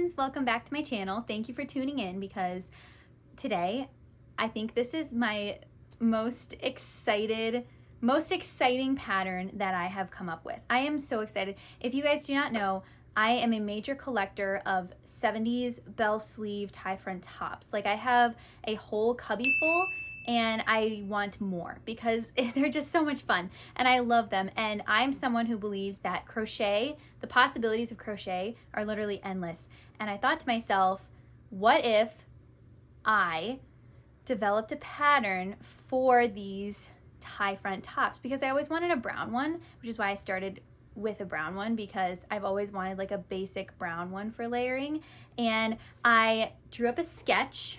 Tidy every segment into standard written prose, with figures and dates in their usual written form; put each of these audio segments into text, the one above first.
friends, welcome back to my channel. Thank you for tuning in because today I think this is my most exciting pattern that I have come up with. I am so excited. If you guys do not know, I am a major collector of 70s bell sleeve tie front tops. Like I have a whole cubby full and I want more because they're just so much fun and I love them. And I'm someone who believes that crochet, the possibilities of crochet are literally endless. And I thought to myself, what if I developed a pattern for these tie front tops? Because I always wanted a brown one, which is why I started with a brown one, because I've always wanted like a basic brown one for layering. And I drew up a sketch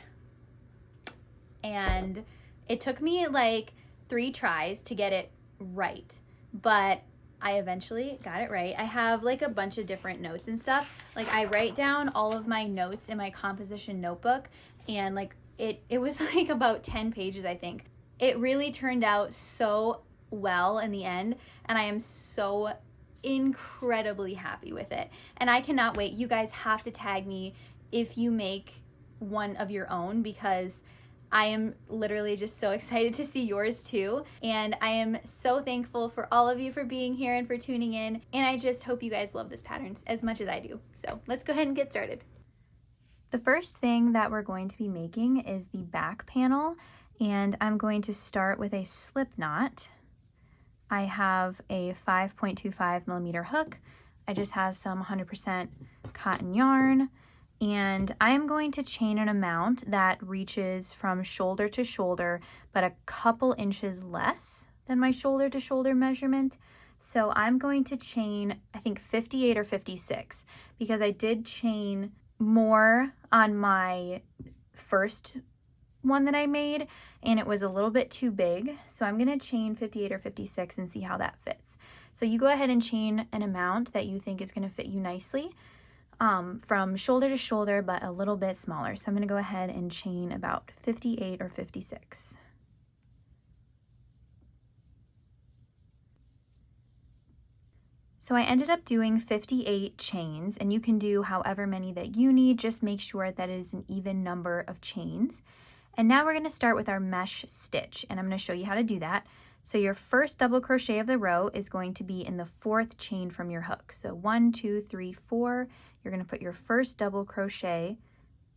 and it took me like 3 tries to get it right, but I eventually got it right. I have like a bunch of different notes and stuff. Like I write down all of my notes in my composition notebook, and like it was like about 10 pages, I think. It really turned out so well in the end, and I am so incredibly happy with it. And I cannot wait. You guys have to tag me if you make one of your own, because I am literally just so excited to see yours too. And I am so thankful for all of you for being here and for tuning in. And I just hope you guys love this pattern as much as I do. So let's go ahead and get started. The first thing that we're going to be making is the back panel, and I'm going to start with a slip knot. I have a 5.25 millimeter hook. I just have some 100% cotton yarn, and I am going to chain an amount that reaches from shoulder to shoulder, but a couple inches less than my shoulder to shoulder measurement. So I'm going to chain, I think 58 or 56, because I did chain more on my first one that I made and it was a little bit too big. So I'm going to chain 58 or 56 and see how that fits. So you go ahead and chain an amount that you think is going to fit you nicely, from shoulder to shoulder, but a little bit smaller. So I'm going to go ahead and chain about 58 or 56. So I ended up doing 58 chains, and you can do however many that you need. Just make sure that it is an even number of chains. And now we're going to start with our mesh stitch, and I'm going to show you how to do that. So your first double crochet of the row is going to be in the 4th chain from your hook. So 1, 2, 3, 4. You're going to put your first double crochet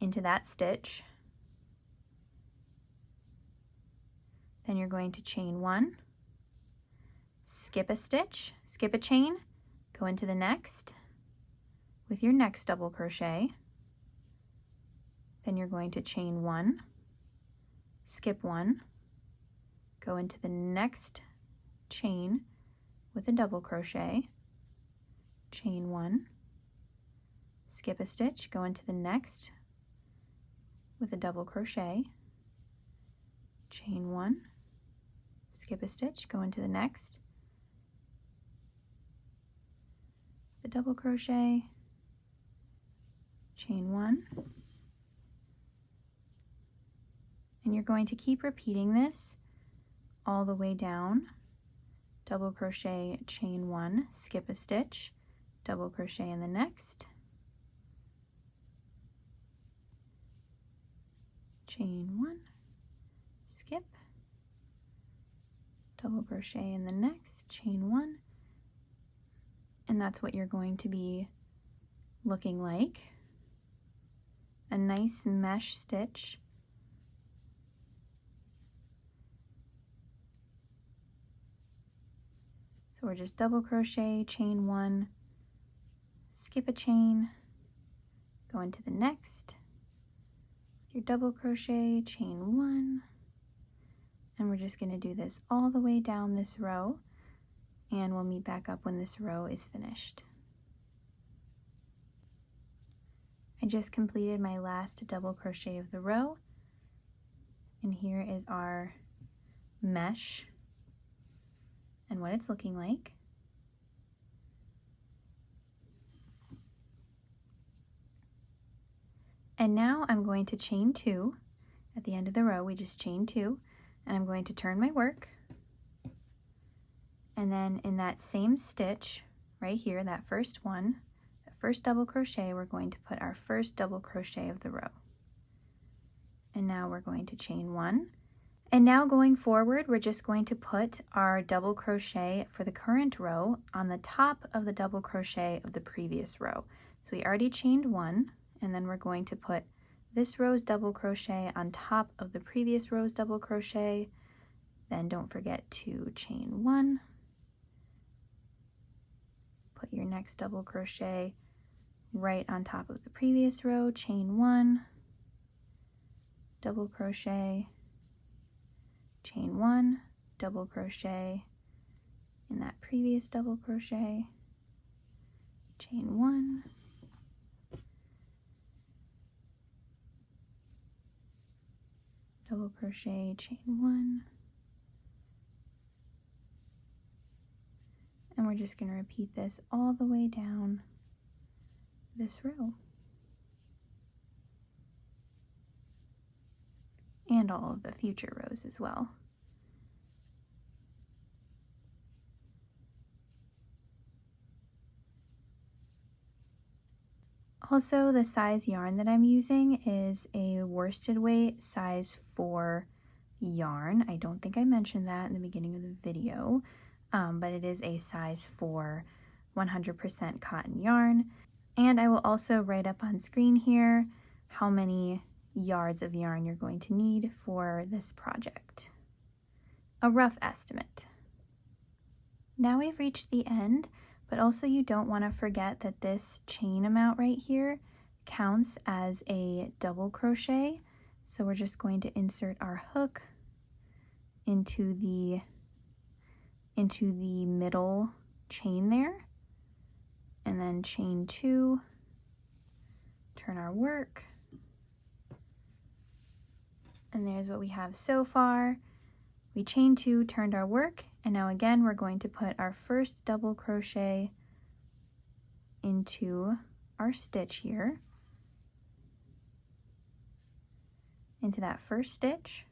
into that stitch. Then you're going to chain 1, skip a stitch, skip a chain, go into the next with your next double crochet. Then you're going to chain 1, skip 1, go into the next chain with a double crochet, chain 1, skip a stitch, go into the next with a double crochet, chain 1, skip a stitch, go into the next, the double crochet, chain 1, and you're going to keep repeating this all the way down. Double crochet, chain 1, skip a stitch, double crochet in the next, chain 1, skip, double crochet in the next, chain 1, and that's what you're going to be looking like. A nice mesh stitch. So we're just double crochet, chain 1, skip a chain, go into the next, your double crochet, chain 1, and we're just going to do this all the way down this row, and we'll meet back up when this row is finished. I just completed my last double crochet of the row, and here is our mesh and what it's looking like. And now I'm going to chain 2 at the end of the row. We just chain 2, and I'm going to turn my work, and then in that same stitch right here, that first one, that first double crochet, we're going to put our first double crochet of the row. And now we're going to chain 1. And now going forward, we're just going to put our double crochet for the current row on the top of the double crochet of the previous row. So we already chained 1, and then we're going to put this row's double crochet on top of the previous row's double crochet. Then don't forget to chain 1. Put your next double crochet right on top of the previous row, chain 1, double crochet, chain 1, double crochet in that previous double crochet, chain 1, double crochet, chain 1, and we're just going to repeat this all the way down this row and all of the future rows as well. Also, the size yarn that I'm using is a worsted weight size 4 yarn. I don't think I mentioned that in the beginning of the video, but it is a size 4 100% cotton yarn. And I will also write up on screen here how many yards of yarn you're going to need for this project. A rough estimate. Now we've reached the end, but also you don't want to forget that this chain amount right here counts as a double crochet. So we're just going to insert our hook into the middle chain there, and then chain 2, turn our work, and there's what we have so far. We chain 2, turned our work, and now again we're going to put our first double crochet into our stitch here, into that first stitch,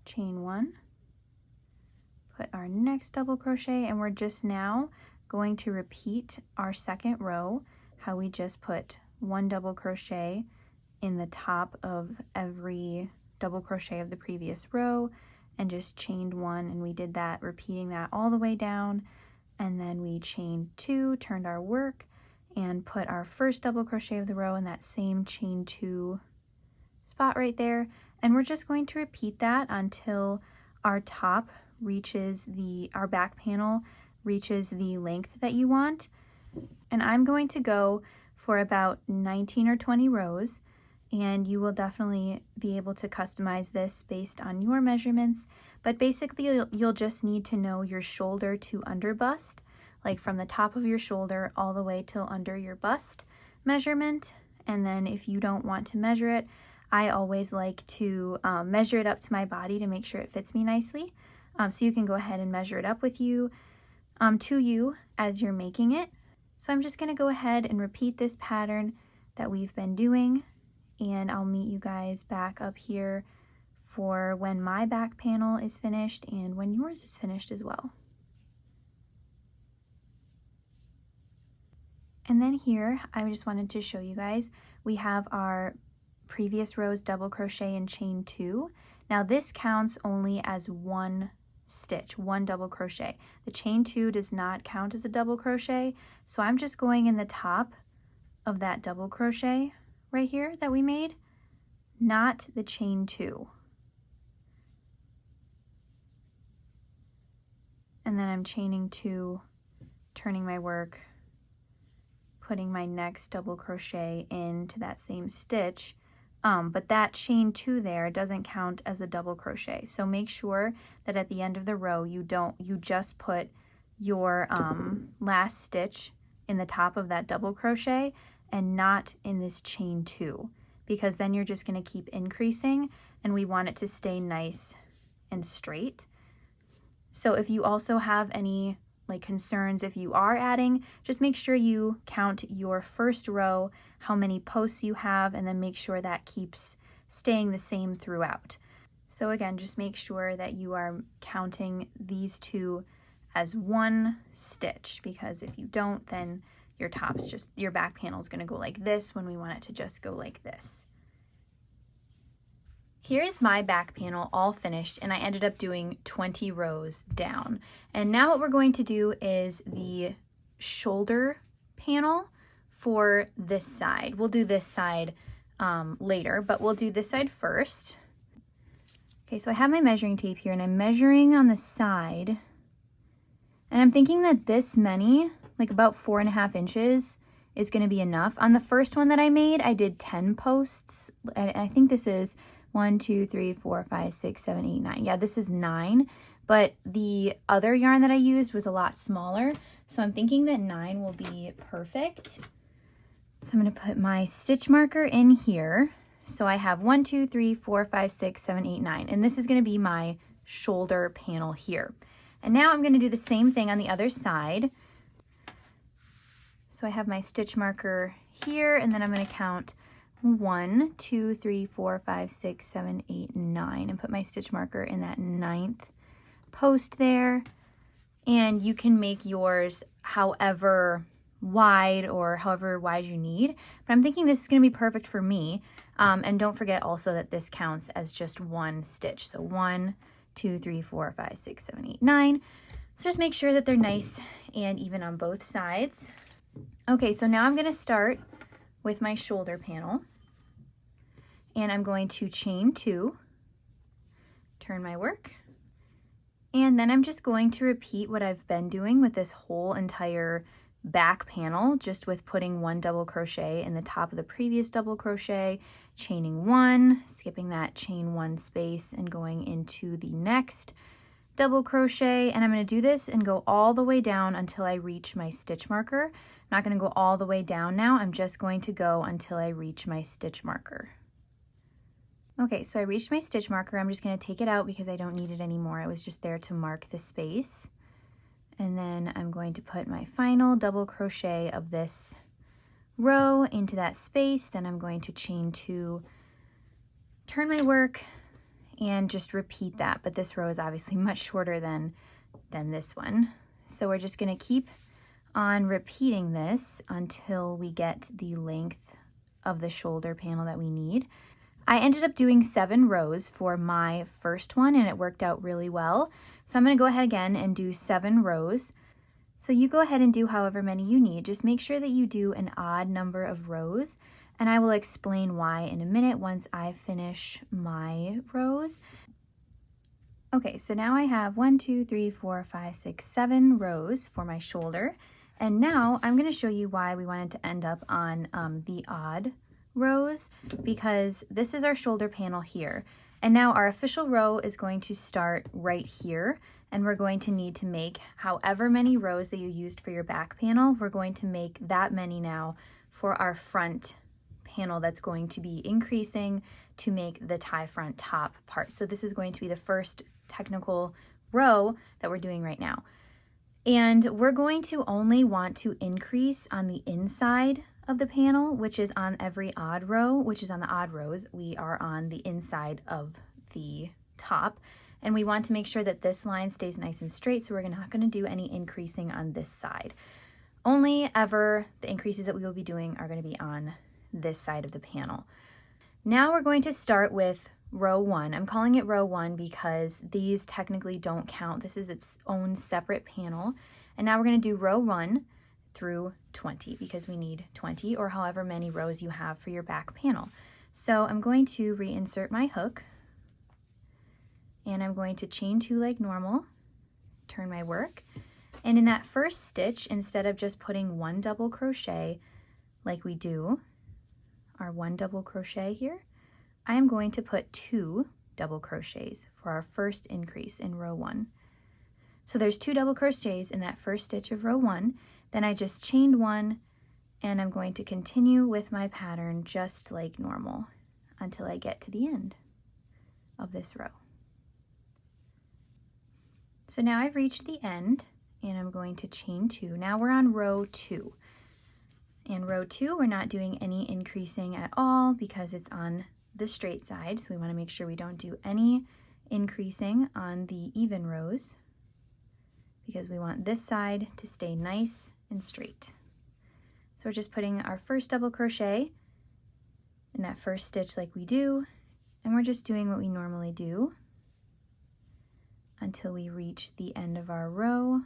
chain 1, put our next double crochet, and we're just now going to repeat our second row, how we just put 1 double crochet in the top of every double crochet of the previous row and just chained 1, and we did that, repeating that all the way down, and then we chained 2, turned our work, and put our first double crochet of the row in that same chain 2 spot right there, and we're just going to repeat that until our top reaches our back panel reaches the length that you want. And I'm going to go for about 19 or 20 rows, and you will definitely be able to customize this based on your measurements, but basically you'll just need to know your shoulder to under bust, like from the top of your shoulder all the way till under your bust measurement. And then if you don't want to measure it, I always like to measure it up to my body to make sure it fits me nicely. So you can go ahead and measure it up with you, to you as you're making it. So I'm just going to go ahead and repeat this pattern that we've been doing, and I'll meet you guys back up here for when my back panel is finished and when yours is finished as well. And then here, I just wanted to show you guys, we have our previous row's double crochet and chain 2. Now this counts only as 1 stitch, 1 double crochet. The chain 2 does not count as a double crochet, so I'm just going in the top of that double crochet right here that we made, not the chain 2. And then I'm chaining 2, turning my work, putting my next double crochet into that same stitch, but that chain 2 there doesn't count as a double crochet. So make sure that at the end of the row you just put your last stitch in the top of that double crochet and not in this chain 2, because then you're just going to keep increasing and we want it to stay nice and straight. So if you also have any concerns, if you are adding, just make sure you count your first row, how many posts you have, and then make sure that keeps staying the same throughout. So again, just make sure that you are counting these 2 as one stitch, because if you don't, then your back panel is going to go like this when we want it to just go like this. Here's my back panel all finished, and I ended up doing 20 rows down. And now what we're going to do is the shoulder panel for this side. We'll do this side later, but we'll do this side first. Okay, so I have my measuring tape here, and I'm measuring on the side, and I'm thinking that this many, like about 4.5 inches, is going to be enough. On the first one that I made, I did 10 posts. I think this is 1, 2, 3, 4, 5, 6, 7, 8, 9. Yeah, this is 9, but the other yarn that I used was a lot smaller. So I'm thinking that 9 will be perfect. So I'm going to put my stitch marker in here. So I have 1, 2, 3, 4, 5, 6, 7, 8, 9. And this is going to be my shoulder panel here. And now I'm going to do the same thing on the other side. So I have my stitch marker here, and then I'm going to count 1, 2, 3, 4, 5, 6, 7, 8, 9, and put my stitch marker in that 9th post there. And you can make yours however wide or however wide you need, but I'm thinking this is going to be perfect for me. And don't forget also that this counts as just one stitch. So 1, 2, 3, 4, 5, 6, 7, 8, 9. So just make sure that they're nice and even on both sides. Okay, so now I'm going to start with my shoulder panel, and I'm going to chain 2, turn my work, and then I'm just going to repeat what I've been doing with this whole entire back panel, just with putting 1 double crochet in the top of the previous double crochet, chaining 1, skipping that chain 1 space and going into the next double crochet. And I'm going to do this and go all the way down until I reach my stitch marker. I'm not going to go all the way down now. I'm just going to go until I reach my stitch marker. Okay, so I reached my stitch marker. I'm just going to take it out because I don't need it anymore. It was just there to mark the space. And then I'm going to put my final double crochet of this row into that space. Then I'm going to chain 2, turn my work, and just repeat that. But this row is obviously much shorter than this one. So we're just going to keep on repeating this until we get the length of the shoulder panel that we need. I ended up doing 7 rows for my first one, and it worked out really well. So I'm going to go ahead again and do 7 rows. So you go ahead and do however many you need. Just make sure that you do an odd number of rows, and I will explain why in a minute once I finish my rows. Okay, so now I have 1, 2, 3, 4, 5, 6, 7 rows for my shoulder. And now I'm going to show you why we wanted to end up on the odd rows, because this is our shoulder panel here. And now our official row is going to start right here, and we're going to need to make however many rows that you used for your back panel, we're going to make that many now for our front panel that's going to be increasing to make the tie front top part. So this is going to be the first technical row that we're doing right now. And we're going to only want to increase on the inside of the panel, which is on every odd row, which is on the odd rows. We are on the inside of the top, and we want to make sure that this line stays nice and straight, so we're not going to do any increasing on this side. Only ever the increases that we will be doing are going to be on this side of the panel. Now we're going to start with row 1. I'm calling it row 1 because these technically don't count. This is its own separate panel. And now we're going to do row 1 through 20 because we need 20 or however many rows you have for your back panel. So I'm going to reinsert my hook, and I'm going to chain 2 like normal, turn my work, and in that first stitch, instead of just putting 1 double crochet like we do our 1 double crochet here, I am going to put 2 double crochets for our first increase in row 1. So there's 2 double crochets in that first stitch of row 1. Then I just chained 1, and I'm going to continue with my pattern just like normal until I get to the end of this row. So now I've reached the end, and I'm going to chain 2. Now we're on row 2. In row 2, we're not doing any increasing at all because it's on the straight side, so we want to make sure we don't do any increasing on the even rows. because we want this side to stay nice and straight. So we're just putting our first double crochet in that first stitch like we do, and we're just doing what we normally do until we reach the end of our row.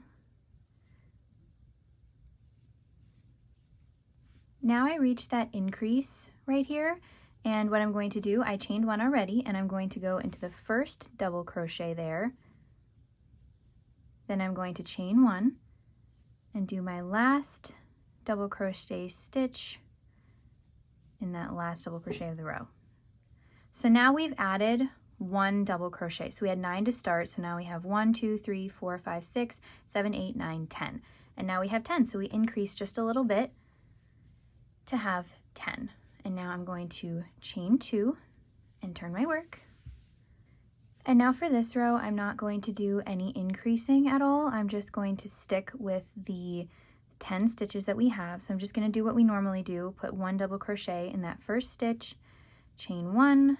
Now I reached that increase right here, and what I'm going to do, I chained one already, and I'm going to go into the first double crochet there. Then I'm going to chain one and do my last double crochet stitch in that last double crochet of the row. So now we've added one double crochet. So we had 9 to start, so now we have 1, 2, 3, 4, 5, 6, 7, 8, 9, 10. And now we have 10, so we increased just a little bit to have 10. And now I'm going to chain 2 and turn my work. And now for this row, I'm not going to do any increasing at all. I'm just going to stick with the 10 stitches that we have. So I'm just going to do what we normally do, put 1 double crochet in that first stitch, chain 1,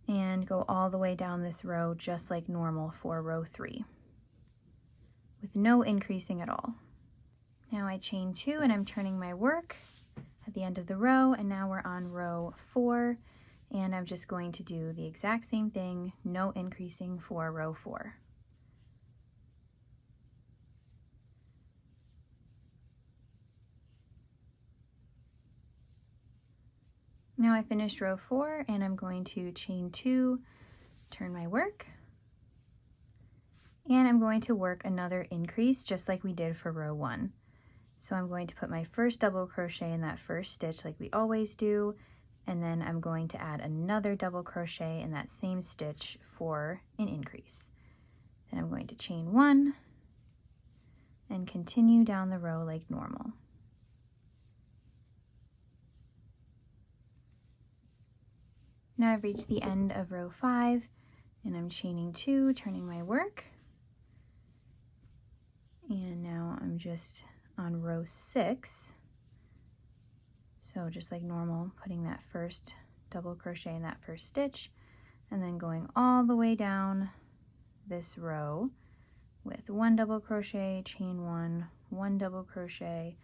and go all the way down this row just like normal for row 3 with no increasing at all. Now I chain 2 and I'm turning my work at the end of the row, and now we're on row 4, and I'm just going to do the exact same thing, no increasing for row 4. Now I finished row 4 and I'm going to chain 2, turn my work, and I'm going to work another increase just like we did for row 1. So I'm going to put my first double crochet in that first stitch like we always do, and then I'm going to add another double crochet in that same stitch for an increase. Then I'm going to chain 1 and continue down the row like normal. Now I've reached the end of row 5 and I'm chaining 2, turning my work, and now I'm just on row 6. So just like normal, putting that first double crochet in that first stitch and then going all the way down this row with 1 double crochet, chain 1, 1 double crochet,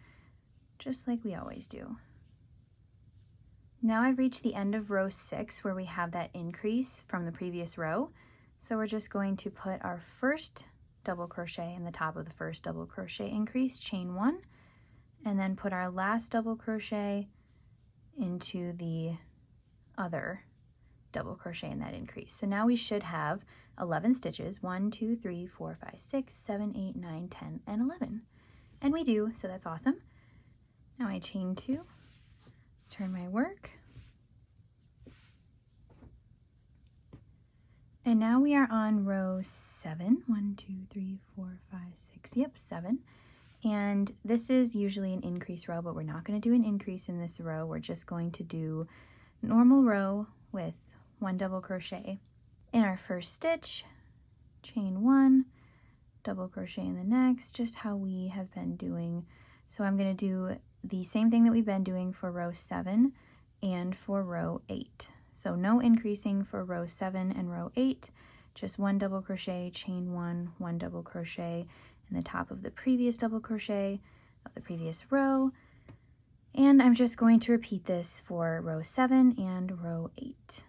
just like we always do. Now I've reached the end of row 6 where we have that increase from the previous row. So we're just going to put our first double crochet in the top of the first double crochet increase, chain 1, and then put our last double crochet into the other double crochet in that increase. So now we should have 11 stitches, 1, 2, 3, 4, 5, 6, 7, 8, 9, 10, and 11. And we do, so that's awesome. Now I chain 2, turn my work, and now we are on row 7. 1, 2, 3, 4, 5, 6, yep, 7. And this is usually an increase row, but we're not going to do an increase in this row. We're just going to do normal row with 1 double crochet in our first stitch, chain 1, double crochet in the next, just how we have been doing. So I'm going to do the same thing that we've been doing for row 7 and for row 8. So no increasing for row 7 and row 8, just 1 double crochet, chain 1, 1 double crochet in the top of the previous double crochet of the previous row. And I'm just going to repeat this for row 7 and row 8.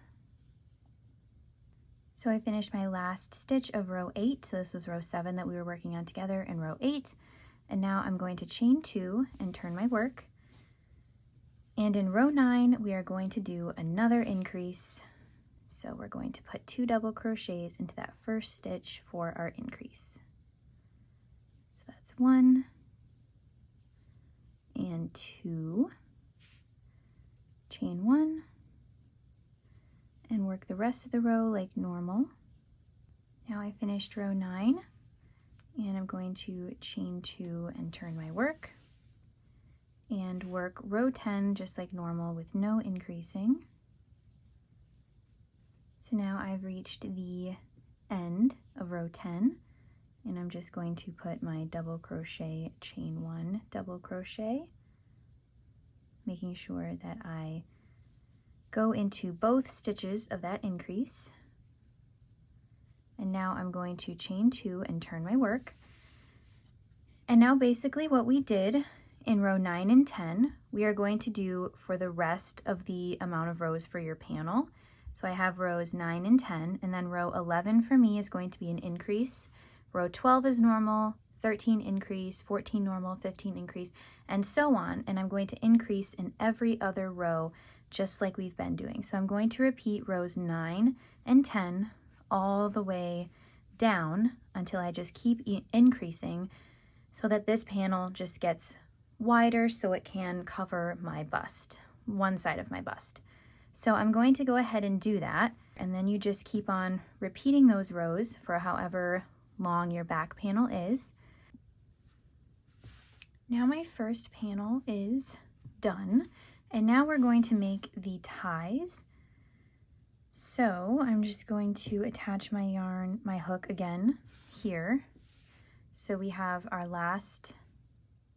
So I finished my last stitch of row 8. So this was row 7 that we were working on together in row 8. And now I'm going to chain 2 and turn my work. And in row 9, we are going to do another increase. So we're going to put 2 double crochets into that first stitch for our increase. So that's 1 and 2, chain 1, and work the rest of the row like normal. Now I finished row 9, and I'm going to chain 2 and turn my work, and work row 10 just like normal with no increasing. So now I've reached the end of row 10, and I'm just going to put my double crochet, chain 1, double crochet, making sure that I go into both stitches of that increase, And now I'm going to chain 2 and turn my work. And now basically what we did in row 9 and 10, we are going to do for the rest of the amount of rows for your panel. So I have rows 9 and 10, and then row 11 for me is going to be an increase. Row 12 is normal, 13 increase, 14 normal, 15 increase, and so on. And I'm going to increase in every other row just like we've been doing. So I'm going to repeat rows 9 and 10 all the way down until I just keep increasing so that this panel just gets wider so it can cover my bust, one side of my bust. So I'm going to go ahead and do that, and then you just keep on repeating those rows for however long your back panel is. Now my first panel is done, and now we're going to make the ties. So I'm just going to attach my yarn, my hook again here. So we have our last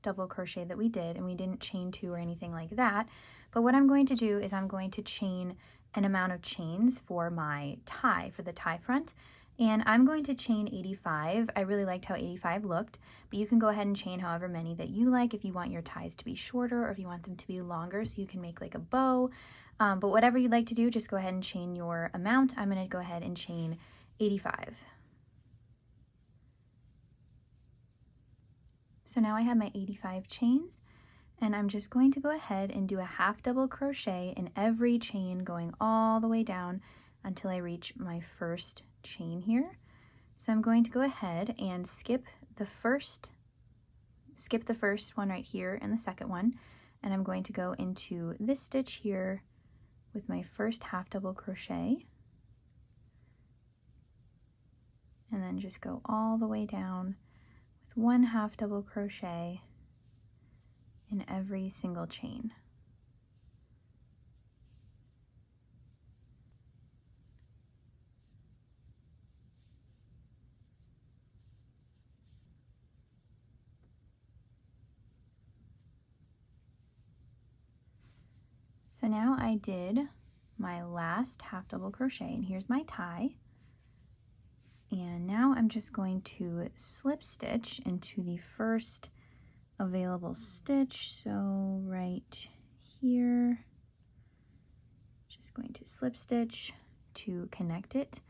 double crochet that we did, and we didn't chain 2 or anything like that. But what I'm going to do is I'm going to chain an amount of chains for my tie, for the tie front. And I'm going to chain 85. I really liked how 85 looked, but you can go ahead and chain however many that you like if you want your ties to be shorter or if you want them to be longer so you can make like a bow. But whatever you'd like to do, just go ahead and chain your amount. I'm going to go ahead and chain 85. So now I have my 85 chains, and I'm just going to go ahead and do a half double crochet in every chain going all the way down until I reach my first chain here. So I'm going to go ahead and skip the first one right here and the second one, and I'm going to go into this stitch here with my first half double crochet, and then just go all the way down with one half double crochet in every single chain. So now I did my last half double crochet, and here's my tie. And now I'm just going to slip stitch into the first available stitch. So right here, just going to slip stitch to connect it.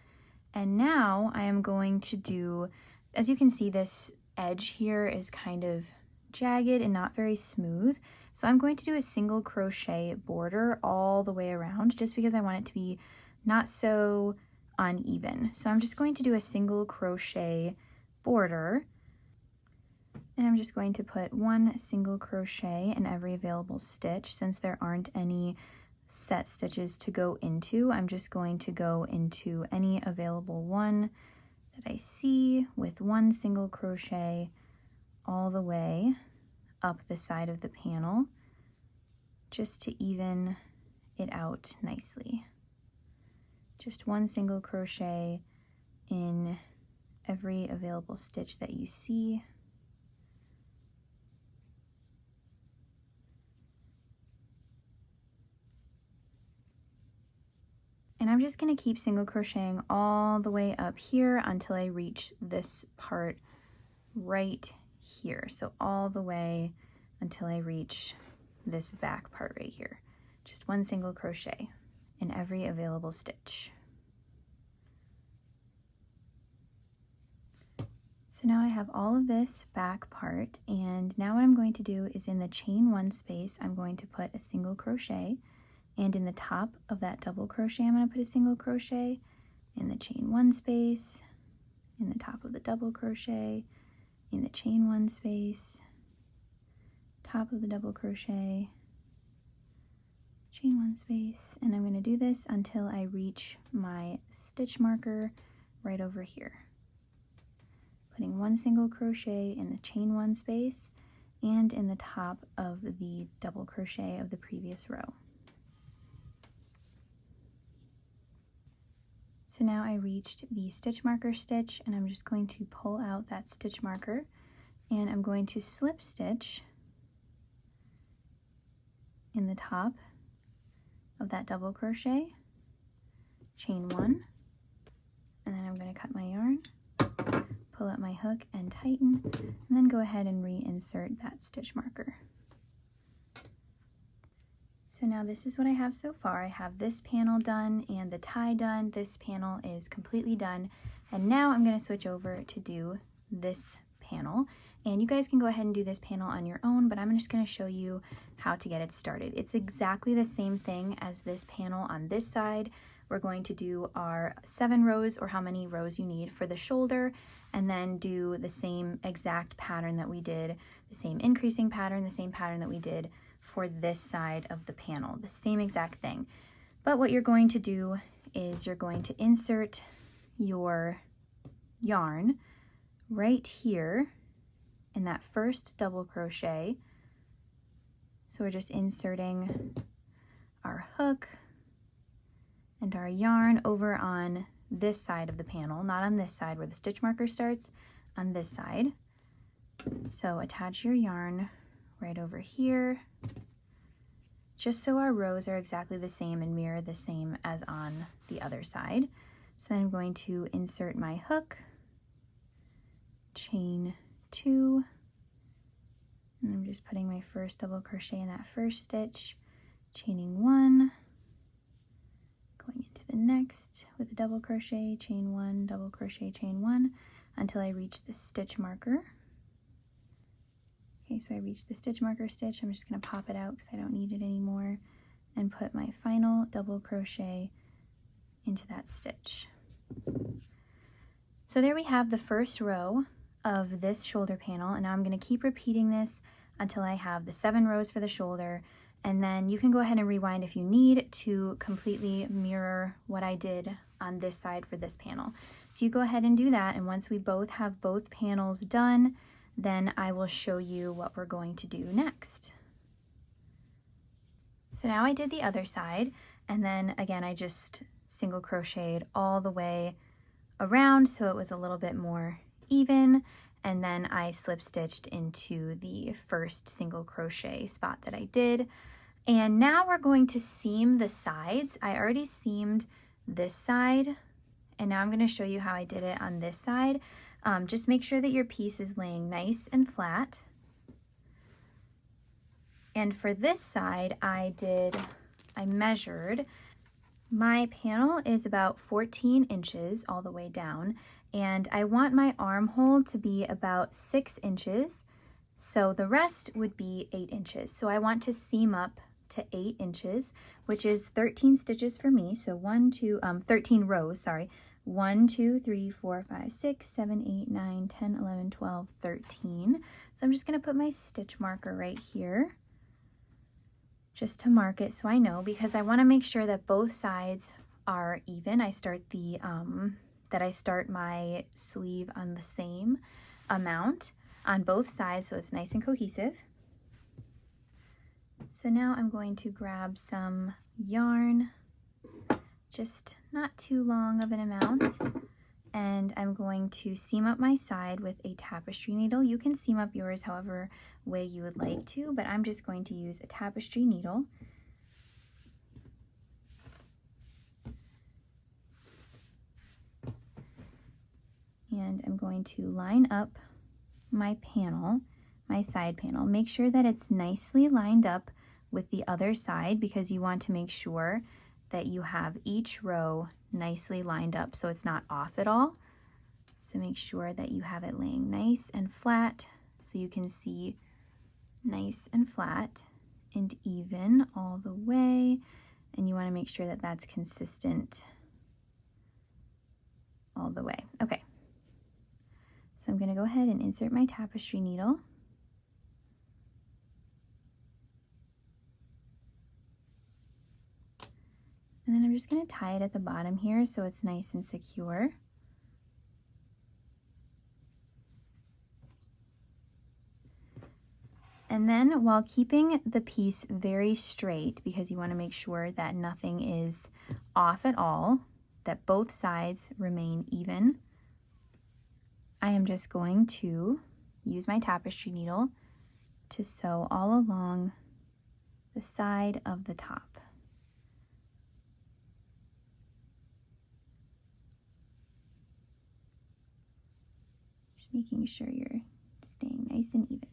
And now I am going to do, as you can see, this edge here is kind of jagged and not very smooth. So I'm going to do a single crochet border all the way around just because I want it to be not so uneven. So I'm just going to do a single crochet border, and I'm just going to put one single crochet in every available stitch. Since there aren't any set stitches to go into, I'm just going to go into any available one that I see with one single crochet all the way up the side of the panel just to even it out nicely. Just one single crochet in every available stitch that you see. And I'm just going to keep single crocheting all the way up here until I reach this part right here. So all the way until I reach this back part right here. Just one single crochet in every available stitch. So now I have all of this back part, and now what I'm going to do is in the chain 1 space, I'm going to put a single crochet, and in the top of that double crochet, I'm going to put a single crochet in the chain 1 space, in the top of the double crochet, in the chain 1 space, top of the double crochet, chain 1 space, and I'm going to do this until I reach my stitch marker right over here. Putting one single crochet in the chain 1 space and in the top of the double crochet of the previous row. So now I reached the stitch marker stitch, and I'm just going to pull out that stitch marker, and I'm going to slip stitch in the top of that double crochet, chain 1, and then I'm I'm going to cut my yarn, pull out my hook and tighten, and then go ahead and reinsert that stitch marker. So now this is what I have so far. I have this panel done and the tie done. This panel is completely done. And now I'm going to switch over to do this panel. And you guys can go ahead and do this panel on your own, but I'm just going to show you how to get it started. It's exactly the same thing as this panel on this side. We're going to do our 7 rows, or how many rows you need for the shoulder, and then do the same exact pattern that we did, the same increasing pattern, the same pattern that we did for this side of the panel, the same exact thing. But what you're going to do is you're going to insert your yarn right here in that first double crochet. So we're just inserting our hook and our yarn over on this side of the panel, not on this side where the stitch marker starts, on this side. So attach your yarn right over here, just so our rows are exactly the same and mirror the same as on the other side. So then I'm going to insert my hook, chain 2, and I'm just putting my first double crochet in that first stitch, chaining 1, going into the next with a double crochet, chain 1, double crochet, chain 1, until I reach the stitch marker. Okay, so I reached the stitch marker stitch. I'm just going to pop it out because I don't need it anymore, and put my final double crochet into that stitch. So there we have the first row of this shoulder panel, and now I'm going to keep repeating this until I have the 7 rows for the shoulder, and then you can go ahead and rewind if you need to completely mirror what I did on this side for this panel. So you go ahead and do that, and once we both have both panels done, then I will show you what we're going to do next. So now I did the other side, and then again I just single crocheted all the way around so it was a little bit more even, and then I slip stitched into the first single crochet spot that I did. And now we're going to seam the sides. I already seamed this side, and now I'm going to show you how I did it on this side. Just make sure that your piece is laying nice and flat. And for this side, I measured. My panel is about 14 inches all the way down, and I want my armhole to be about 6 inches, so the rest would be 8 inches. So I want to seam up to 8 inches, which is 13 stitches for me. So 13 rows, sorry. 1, 2, 3, 4, 5, 6, 7, 8, 9, 10, 11, 12, 13. So I'm just going to put my stitch marker right here just to mark it so I know, because I want to make sure that both sides are even. I start my sleeve on the same amount on both sides so it's nice and cohesive. So now I'm going to grab some yarn, just not too long of an amount, and I'm going to seam up my side with a tapestry needle. You can seam up yours however way you would like to, but I'm just going to use a tapestry needle. And I'm going to line up my panel, my side panel. Make sure that it's nicely lined up with the other side, because you want to make sure that you have each row nicely lined up so it's not off at all. So make sure that you have it laying nice and flat so you can see nice and flat and even all the way, and you want to make sure that that's consistent all the way. Okay, so I'm going to go ahead and insert my tapestry needle. And then I'm just going to tie it at the bottom here so it's nice and secure. And then, while keeping the piece very straight, because you want to make sure that nothing is off at all, that both sides remain even, I am just going to use my tapestry needle to sew all along the side of the top. making sure you're staying nice and even.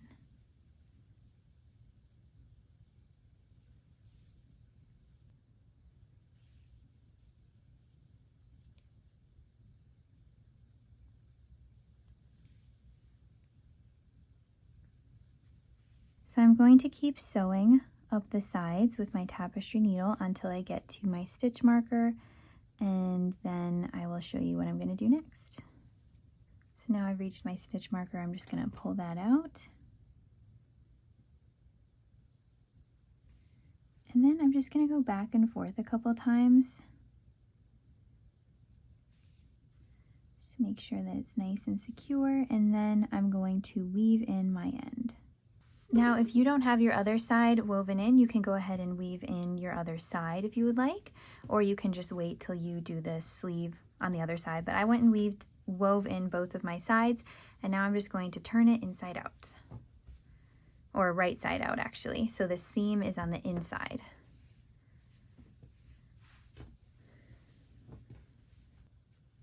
So I'm going to keep sewing up the sides with my tapestry needle until I get to my stitch marker, and then I will show you what I'm going to do next. So now I've reached my stitch marker. I'm just going to pull that out. And then I'm just going to go back and forth a couple times. Just to make sure that it's nice and secure, and then I'm going to weave in my end. Now, if you don't have your other side woven in, you can go ahead and weave in your other side if you would like, or you can just wait till you do the sleeve on the other side. But I went and wove in both of my sides, and now I'm just going to turn it inside out, or right side out actually. So the seam is on the inside.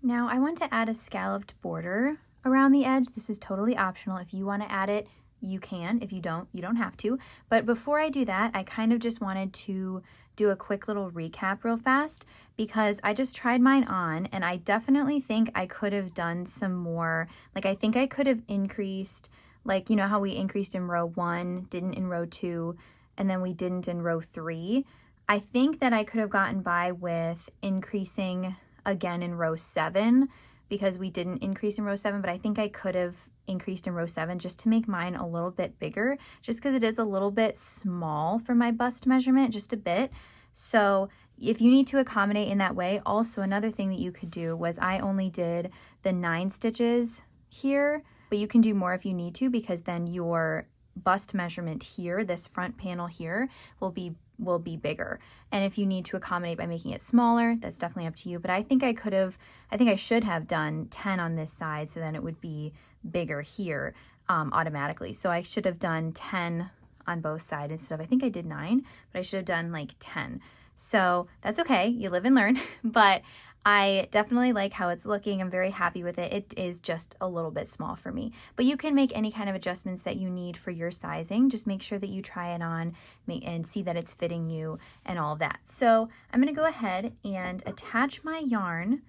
Now I want to add a scalloped border around the edge. This is totally optional. If you want to add it, you can. If you don't, you don't have to. But before I do that, I kind of just wanted to do a quick little recap real fast, because I just tried mine on and I definitely think I could have done some more. Like, I think I could have increased, like, you know how we increased in row 1, didn't in row 2, and then we didn't in row 3. I think that I could have gotten by with increasing again in row 7, because we didn't increase in row 7, but I think I could have increased in row 7 just to make mine a little bit bigger, just because it is a little bit small for my bust measurement, just a bit. So if you need to accommodate in that way, also another thing that you could do was, I only did the 9 stitches here, but you can do more if you need to, because then your bust measurement here, this front panel here, will be bigger. And if you need to accommodate by making it smaller, that's definitely up to you. But I think I should have done 10 on this side, so then it would be bigger here automatically. So I should have done 10 on both sides instead of, I think I did 9, but I should have done like 10. So that's okay, you live and learn. But I definitely like how it's looking. I'm very happy with it. It is just a little bit small for me, but you can make any kind of adjustments that you need for your sizing. Just make sure that you try it on and see that it's fitting you and all of that. So I'm going to go ahead and attach my yarn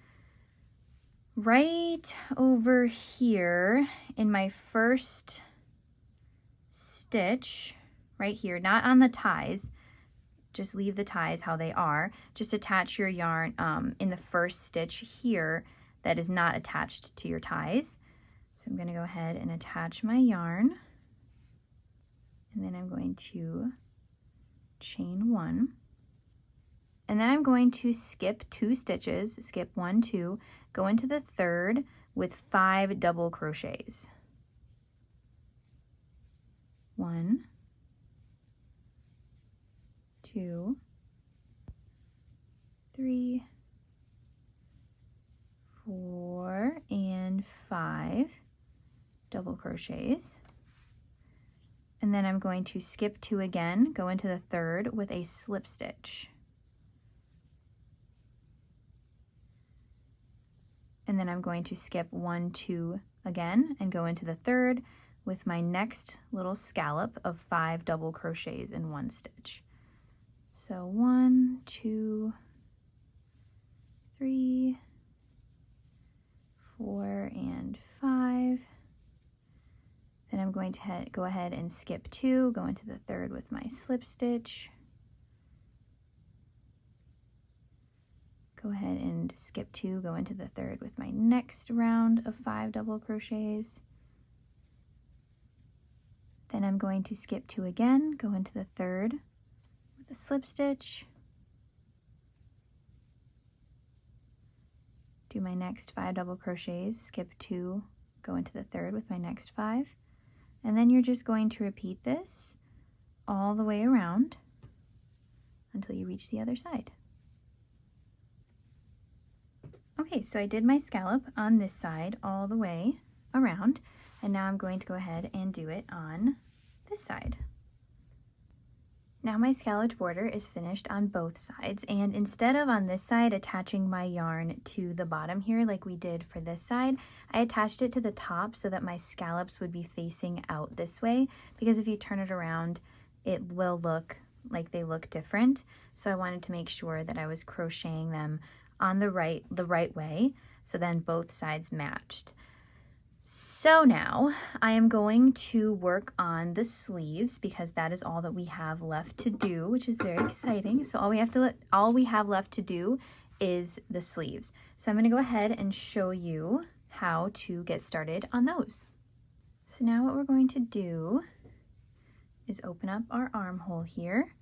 right over here in my first stitch, right here, not on the ties. Just leave the ties how they are. Just attach your yarn in the first stitch here that is not attached to your ties. So I'm going to go ahead and attach my yarn, and then I'm going to chain 1, and then I'm going to skip 2 stitches, skip 1, 2, go into the third with 5 double crochets. 1, 2, 3, 4, and 5 double crochets. And then I'm going to skip 2 again, go into the third with a slip stitch. And then I'm going to skip 1, 2 again and go into the third with my next little scallop of 5 double crochets in 1 stitch. So 1, 2, 3, 4, and 5. Then I'm going to go ahead and skip 2, go into the third with my slip stitch. Go ahead and skip 2, go into the third with my next round of 5 double crochets. Then I'm going to skip 2 again, go into the third with a slip stitch. Do my next 5 double crochets, skip 2, go into the third with my next 5. And then you're just going to repeat this all the way around until you reach the other side. Okay, so I did my scallop on this side all the way around, and now I'm going to go ahead and do it on this side. Now my scalloped border is finished on both sides, and instead of on this side attaching my yarn to the bottom here like we did for this side, I attached it to the top so that my scallops would be facing out this way, because if you turn it around it will look like they look different. So I wanted to make sure that I was crocheting them on the right way, so then both sides matched. So now I am going to work on the sleeves because that is all that we have left to do, which is very exciting. So all we have left to do is the sleeves. So I'm going to go ahead and show you how to get started on those. So now what we're going to do is open up our armhole here.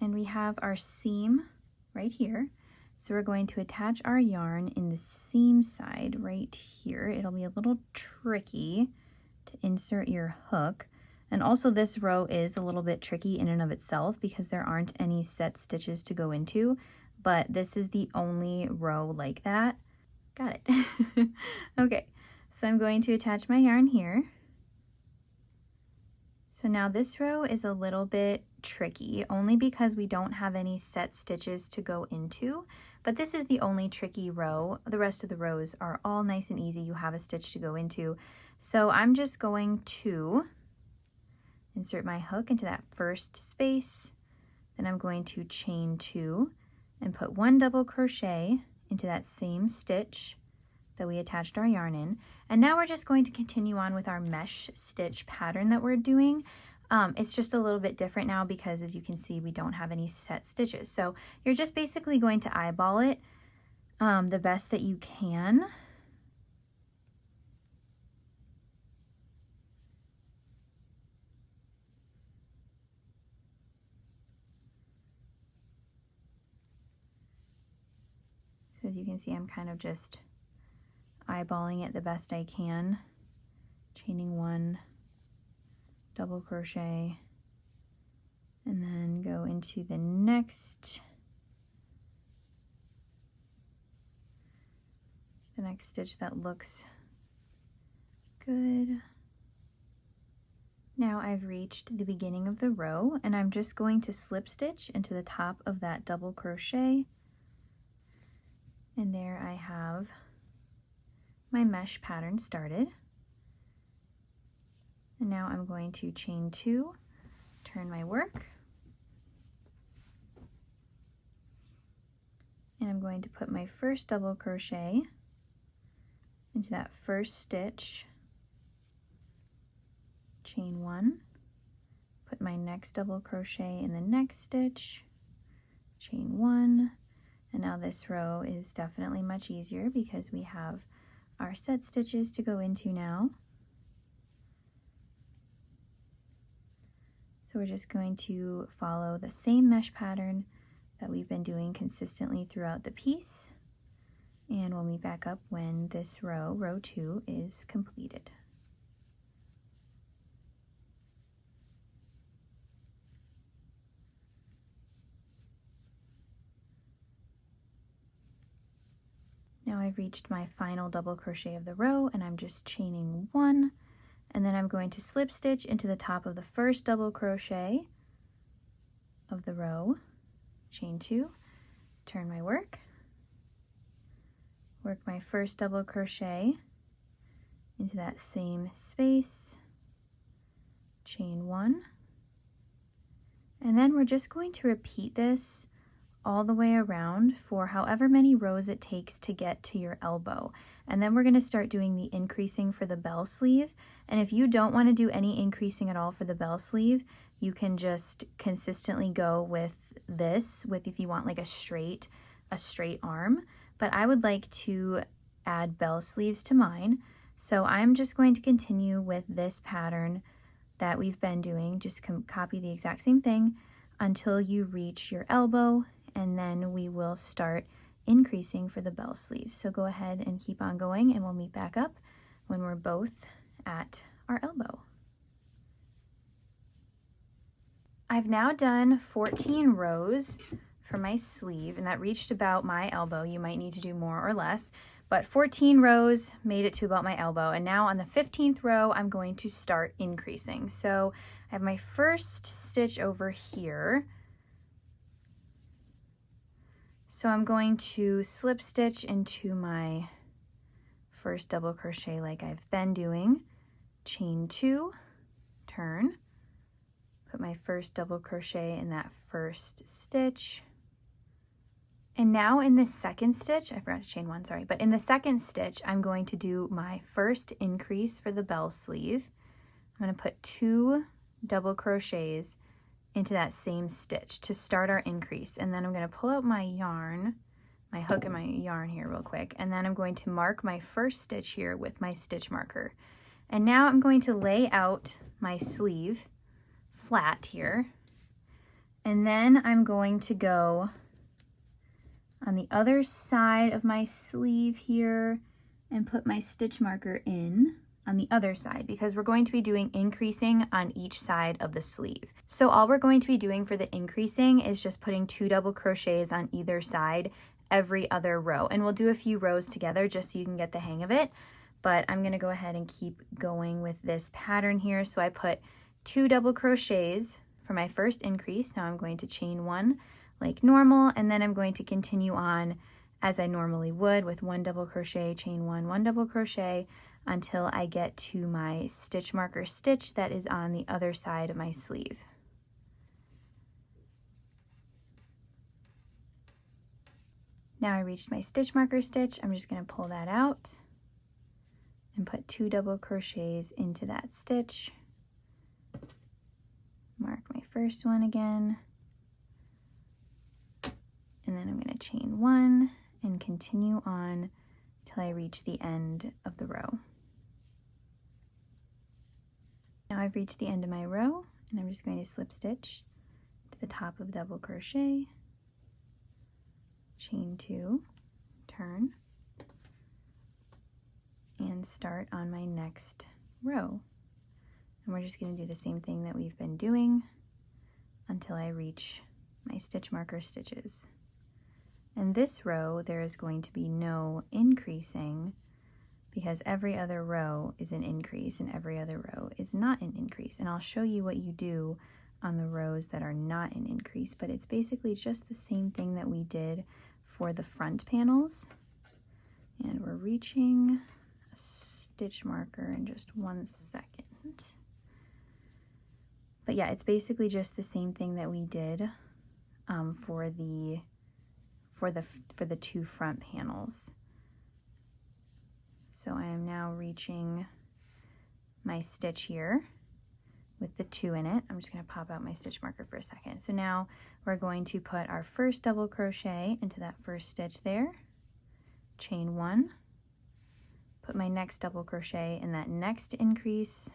And we have our seam right here. So we're going to attach our yarn in the seam side right here. It'll be a little tricky to insert your hook. And also this row is a little bit tricky in and of itself because there aren't any set stitches to go into, but this is the only row like that. Got it. Okay, so I'm going to attach my yarn here. So now this row is a little bit tricky only because we don't have any set stitches to go into, but this is the only tricky row. The rest of the rows are all nice and easy. You have a stitch to go into. So I'm just going to insert my hook into that first space. Then I'm going to chain 2 and put 1 double crochet into that same stitch that we attached our yarn in. And now we're just going to continue on with our mesh stitch pattern that we're doing. It's just a little bit different now because, as you can see, we don't have any set stitches. So you're just basically going to eyeball it the best that you can. So as you can see, I'm kind of just eyeballing it the best I can, chaining 1 double crochet, and then go into the next stitch that looks good. Now I've reached the beginning of the row, and I'm just going to slip stitch into the top of that double crochet, and there I have my mesh pattern started. And now I'm going to chain 2, turn my work, and I'm going to put my first double crochet into that first stitch, chain 1, put my next double crochet in the next stitch, chain 1, and now this row is definitely much easier because we have our set stitches to go into now. So we're just going to follow the same mesh pattern that we've been doing consistently throughout the piece, and we'll meet back up when this row, row 2, is completed. Now I've reached my final double crochet of the row, and I'm just chaining 1, and then I'm going to slip stitch into the top of the first double crochet of the row, chain 2, turn my work, work my first double crochet into that same space, chain 1, and then we're just going to repeat this all the way around for however many rows it takes to get to your elbow. And then we're going to start doing the increasing for the bell sleeve. And if you don't want to do any increasing at all for the bell sleeve, you can just consistently go with this, if you want like a straight arm. But I would like to add bell sleeves to mine. So I'm just going to continue with this pattern that we've been doing. Just copy the exact same thing until you reach your elbow, and then we will start increasing for the bell sleeves. So go ahead and keep on going, and we'll meet back up when we're both at our elbow. I've now done 14 rows for my sleeve, and that reached about my elbow. You might need to do more or less, But 14 rows made it to about my elbow. And now on the 15th row, I'm going to start increasing. So I have my first stitch over here. So I'm going to slip stitch into my first double crochet like I've been doing, chain 2, turn, put my first double crochet in that first stitch. And now in this second stitch, I forgot to chain 1, sorry, but in the second stitch, I'm going to do my first increase for the bell sleeve. I'm going to put 2 double crochets into that same stitch to start our increase. And then I'm going to pull out my yarn, my hook and my yarn here real quick. And then I'm going to mark my first stitch here with my stitch marker. And now I'm going to lay out my sleeve flat here. And then I'm going to go on the other side of my sleeve here and put my stitch marker in on the other side, because we're going to be doing increasing on each side of the sleeve. So all we're going to be doing for the increasing is just putting 2 double crochets on either side every other row. And we'll do a few rows together just so you can get the hang of it. But I'm going to go ahead and keep going with this pattern here. So I put 2 double crochets for my first increase. Now I'm going to chain 1 like normal, and then I'm going to continue on as I normally would with 1 double crochet, chain 1, 1 double crochet, until I get to my stitch marker stitch that is on the other side of my sleeve. Now I reached my stitch marker stitch. I'm just going to pull that out and put 2 double crochets into that stitch. Mark my first one again. And then I'm going to chain 1 and continue on till I reach the end of the row. Now I've reached the end of my row, and I'm just going to slip stitch to the top of double crochet, chain 2, turn, and start on my next row. And we're just going to do the same thing that we've been doing until I reach my stitch marker stitches. In this row, there is going to be no increasing because every other row is an increase and every other row is not an increase. And I'll show you what you do on the rows that are not an increase, but it's basically just the same thing that we did for the front panels. And we're reaching a stitch marker in just 1 second. But yeah, it's basically just the same thing that we did for the 2 front panels. So I am now reaching my stitch here with the 2 in it. I'm just going to pop out my stitch marker for a second. So now we're going to put our first double crochet into that first stitch there, chain 1, put my next double crochet in that next increase,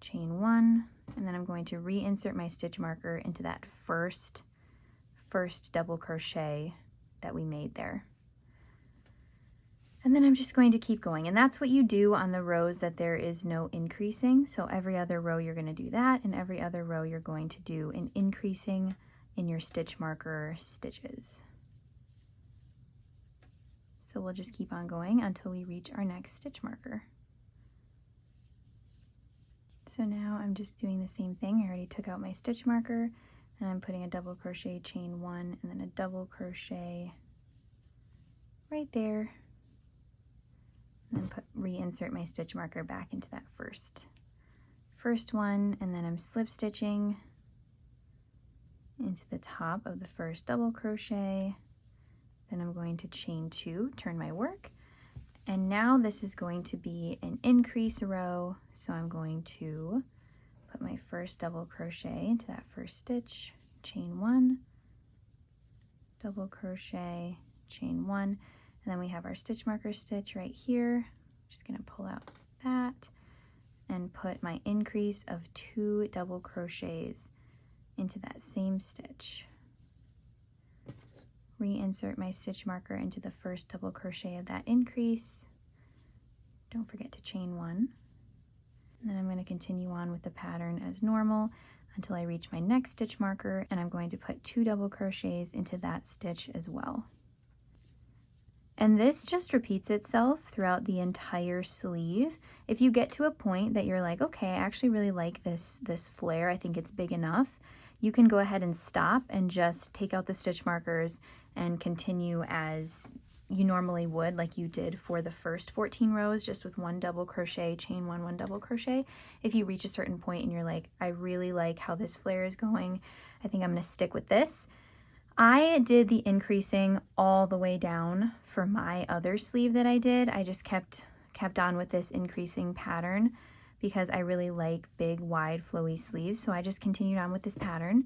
chain 1, and then I'm going to reinsert my stitch marker into that first double crochet that we made there. And then I'm just going to keep going, and that's what you do on the rows that there is no increasing. So every other row you're going to do that, and every other row you're going to do an increasing in your stitch marker stitches. So we'll just keep on going until we reach our next stitch marker. So now I'm just doing the same thing. I already took out my stitch marker, and I'm putting a double crochet, chain 1, and then a double crochet right there. And then reinsert my stitch marker back into that first one, and then I'm slip stitching into the top of the first double crochet. Then I'm going to chain 2, turn my work, and now this is going to be an increase row. So I'm going to put my first double crochet into that first stitch, chain 1, double crochet, chain 1, and then we have our stitch marker stitch right here. I'm just going to pull out that and put my increase of 2 double crochets into that same stitch. Reinsert my stitch marker into the first double crochet of that increase. Don't forget to chain 1. And then I'm going to continue on with the pattern as normal until I reach my next stitch marker, and I'm going to put 2 double crochets into that stitch as well. And this just repeats itself throughout the entire sleeve. If you get to a point that you're like, okay, I actually really like this flare, I think it's big enough, you can go ahead and stop and just take out the stitch markers and continue as you normally would, like you did for the first 14 rows, just with 1 double crochet, chain 1, 1 double crochet. If you reach a certain point and you're like, I really like how this flare is going, I think I'm going to stick with this. I did the increasing all the way down for my other sleeve that I did. I just kept on with this increasing pattern because I really like big, wide, flowy sleeves. So I just continued on with this pattern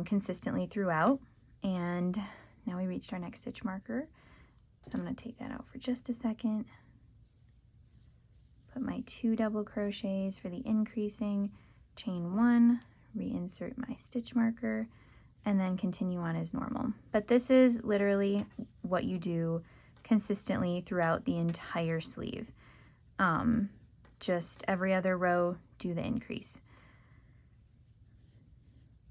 consistently throughout. And now we reached our next stitch marker. So I'm going to take that out for just a second. Put my 2 double crochets for the increasing, chain 1, reinsert my stitch marker, and then continue on as normal. But this is literally what you do consistently throughout the entire sleeve. Just every other row, do the increase.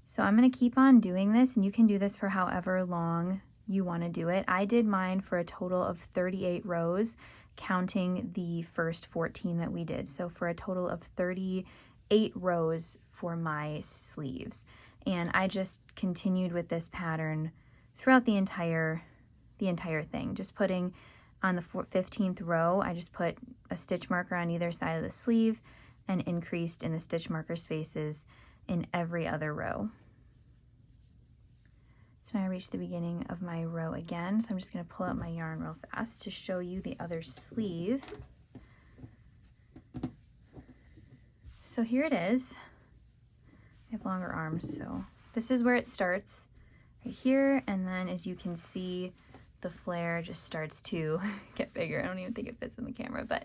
So I'm going to keep on doing this, and you can do this for however long you want to do it. I did mine for a total of 38 rows, counting the first 14 that we did. So for a total of 38 rows for my sleeves. And I just continued with this pattern throughout the entire thing, just putting on the 15th row, I just put a stitch marker on either side of the sleeve and increased in the stitch marker spaces in every other row. So now I reached the beginning of my row again, so I'm just going to pull out my yarn real fast to show you the other sleeve. So here it is. I have longer arms, so this is where it starts, right here, and then as you can see, the flare just starts to get bigger. I don't even think it fits in the camera, but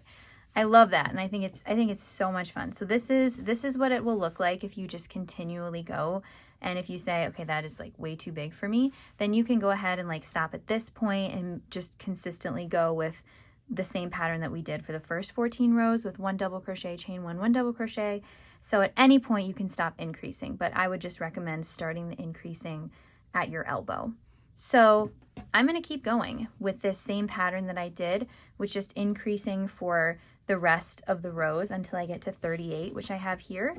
I love that, and I think it's so much fun. So this is what it will look like if you just continually go. And if you say, okay, that is like way too big for me, then you can go ahead and like stop at this point and just consistently go with the same pattern that we did for the first 14 rows with 1 double crochet, chain 1, 1 double crochet. So at any point you can stop increasing, but I would just recommend starting the increasing at your elbow. So I'm going to keep going with this same pattern that I did, with just increasing for the rest of the rows until I get to 38, which I have here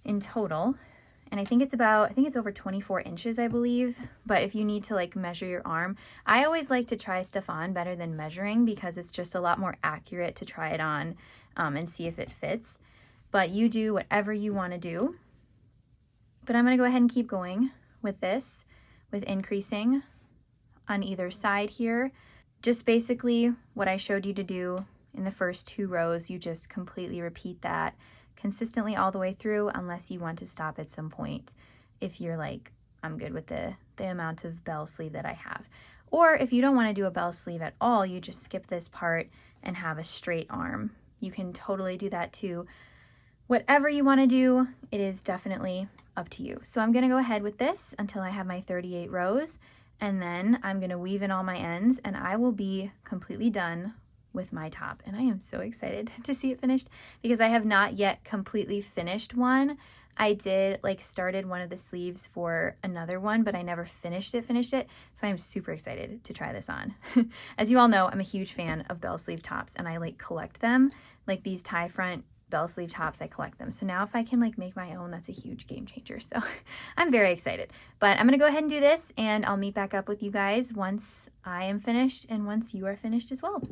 in total. And I think it's over 24 inches, I believe. But if you need to like measure your arm, I always like to try stuff on better than measuring because it's just a lot more accurate to try it on and see if it fits. But you do whatever you want to do. But I'm going to go ahead and keep going with this, with increasing on either side here. Just basically what I showed you to do in the first 2 rows, you just completely repeat that consistently all the way through, unless you want to stop at some point if you're like, I'm good with the amount of bell sleeve that I have. Or if you don't want to do a bell sleeve at all, you just skip this part and have a straight arm. You can totally do that too. Whatever you want to do, it is definitely up to you. So I'm going to go ahead with this until I have my 38 rows, and then I'm going to weave in all my ends, and I will be completely done with my top. And I am so excited to see it finished because I have not yet completely finished one. I did like started one of the sleeves for another one, but I never finished it. So I am super excited to try this on. As you all know, I'm a huge fan of bell sleeve tops, and I like collect them, like these tie front bell sleeve tops. I collect them. So now if I can like make my own, that's a huge game changer. So I'm very excited, but I'm going to go ahead and do this, and I'll meet back up with you guys once I am finished and once you are finished as well.